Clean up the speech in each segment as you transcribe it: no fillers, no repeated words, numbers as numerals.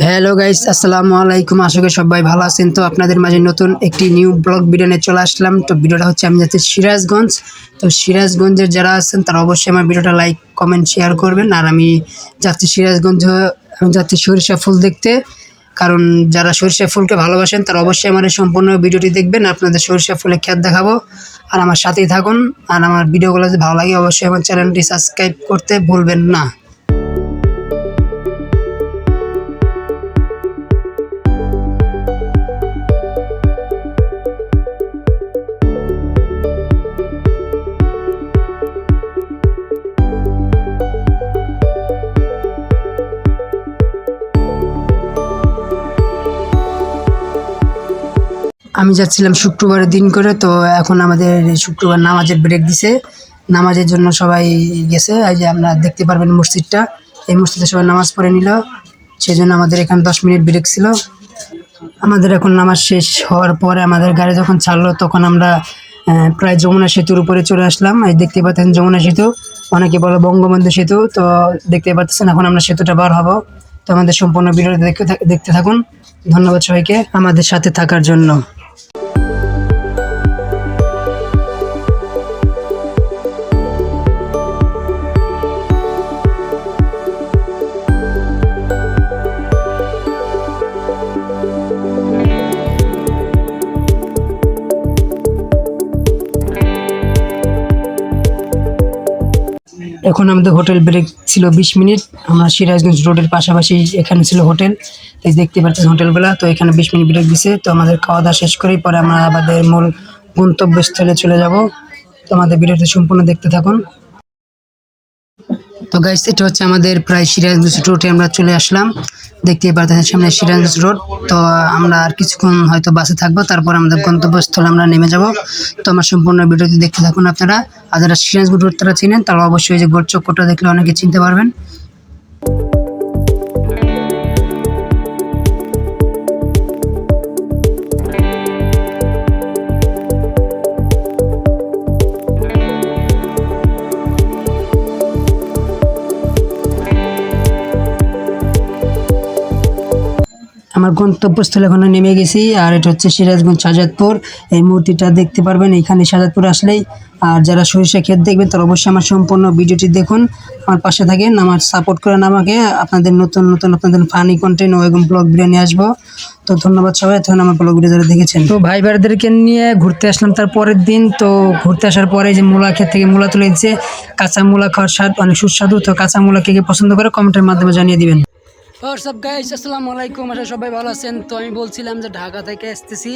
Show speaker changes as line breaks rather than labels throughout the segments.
Hello guys, আসসালামু আলাইকুম। আশা করি সবাই ভালো আছেন। তো আপনাদের মাঝে নতুন একটি নিউ ব্লগ ভিডিও নিয়ে চলে আসলাম। তো ভিডিওটা হচ্ছে আমি যাচ্ছি সিরাজগঞ্জ। তো সিরাজগঞ্জের যারা আছেন তারা অবশ্যই আমার ভিডিওটা লাইক কমেন্ট শেয়ার করবেন। আর আমি যাচ্ছি সিরাজগঞ্জ, আমি যাচ্ছি সরিষা ফুল দেখতে। কারণ যারা সরিষা ফুলকে ভালোবাসেন তারা অবশ্যই আমার এই সম্পূর্ণ ভিডিওটি দেখবেন। আপনাদের সরিষা ফুলের ক্ষেত দেখাবো, আর আমার সাথেই থাকুন। আর আমার ভিডিওগুলো যদি ভালো লাগে অবশ্যই আমার চ্যানেলটি সাবস্ক্রাইব করতে ভুলবেন না। আমি যাচ্ছিলাম শুক্রবারের দিন করে। তো এখন আমাদের শুক্রবার নামাজের ব্রেক দিছে, নামাজের জন্য সবাই গেছে। এই যে আপনারা দেখতে পারবেন মসজিদটা, এই মসজিদে সবাই নামাজ পড়ে নিল। সেজন্য আমাদের এখানে 10 মিনিট ব্রেক ছিল। আমাদের এখন নামাজ শেষ হওয়ার পরে আমাদের গাড়ি যখন ছাড়লো তখন আমরা প্রায় যমুনা সেতুর উপরে চলে আসলাম। এই দেখতে পাচ্ছেন যমুনা সেতু, অনেকে বলে বঙ্গবন্ধু সেতু। তো দেখতে পাচ্ছেন এখন আমরা সেতুটা পার হব। তো আমাদের সম্পূর্ণ ভিডিওটা দেখতে থাকুন। ধন্যবাদ সবাইকে আমাদের সাথে থাকার জন্য। এখন আমাদের হোটেল ব্রেক ছিল 20 মিনিট। আমরা সিরাজগঞ্জ রোডের পাশাপাশি এখানে ছিল হোটেল, এই দেখতে পাচ্ছেন হোটেলগুলো। তো এখানে 20 মিনিট ব্রেক দিছে। তো আমাদের খাওয়া দাওয়া শেষ করেই পরে আমরা আমাদের মূল গন্তব্যস্থলে চলে যাব। তো আমাদের ভিডিওটি সম্পূর্ণ দেখতে থাকুন। তো গাইস, এটা হচ্ছে আমাদের প্রায় সিরাজগঞ্জ রোডে আমরা চলে আসলাম। দেখতেই পাচ্ছেন সামনে সিরাজগঞ্জ রোড। তো আমরা আর কিছুক্ষণ হয়তো বাসে থাকবো, তারপর আমাদের গন্তব্যস্থলে আমরা নেমে যাব। তো আমার সম্পূর্ণ ভিডিওটি দেখতে থাকুন আপনারা। আর যারা সিরাজগঞ্জ রোড তারা চিনেন তারা অবশ্যই যে গোল চক্করটা দেখলে অনেকে চিনতে পারবেন। আমার গন্তব্যস্থলে এখন নেমে গেছি। আর এটা হচ্ছে সিরাজগঞ্জ শাহজাদপুর। এই মূর্তিটা দেখতে পারবেন এইখানে শাহজাদপুর আসলেই। আর যারা সরিষা ক্ষেত দেখবেন তারা অবশ্যই আমার সম্পূর্ণ ভিডিওটি দেখুন, আমার পাশে থাকেন, আমার সাপোর্ট করেন আমাকে। আপনাদের নতুন নতুন আপনাদের ফানি কন্টেন্ট ও এরকম ব্লগ ভিডিও নিয়ে আসবো। তো ধন্যবাদ সবাই তখন আমার ব্লগ ভিডিও যারা দেখেছেন। তো ভাই বোনেদেরকে নিয়ে ঘুরতে আসলাম তার পরের দিন। তো ঘুরতে আসার পরে যে মূলা ক্ষেত থেকে মূলা তুলে দিচ্ছে, কাঁচা মূলা খাওয়ার স্বাদ অনেক সুস্বাদু। তো কাঁচা মূলা কে কে পছন্দ করে কমেন্টের মাধ্যমে জানিয়ে দিবেন। হোয়াটসঅ্যাপ গাইস, আসসালামু আলাইকুম। আশা সবাই ভালো আছেন। তো আমি বলছিলাম যে ঢাকা থেকে আসতেছি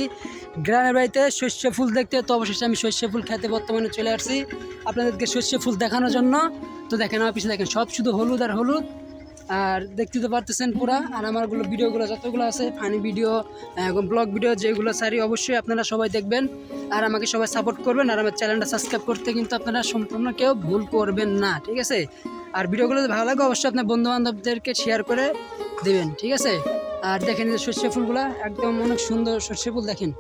গ্রামের বাড়িতে সর্ষে ফুল দেখতে। তো অবশেষে আমি সর্ষে ফুল খেতে বর্তমানে চলে আসছি আপনাদেরকে সর্ষে ফুল দেখানোর জন্য। তো দেখেন আমার পিছনে দেখেন সব শুধু হলুদ আর হলুদ। আর দেখতে তো পারতেছেন পুরা। আর আমারগুলো ভিডিওগুলো যতগুলো আছে ফানি ভিডিও, ব্লগ ভিডিও যেগুলো সারি অবশ্যই আপনারা সবাই দেখবেন। আর আমাকে সবাই সাপোর্ট করবেন। আর আমার চ্যানেলটা সাবস্ক্রাইব করতে কিন্তু আপনারা সম্পূর্ণ কেউ ভুল করবেন না, ঠিক আছে? আর ভিডিওগুলো যদি ভালো লাগে অবশ্যই আপনার বন্ধু বান্ধবদেরকে শেয়ার করে দেবেন, ঠিক আছে? আর দেখেন যে সর্ষে ফুলগুলা একদম অনেক সুন্দর সর্ষে ফুল দেখেন।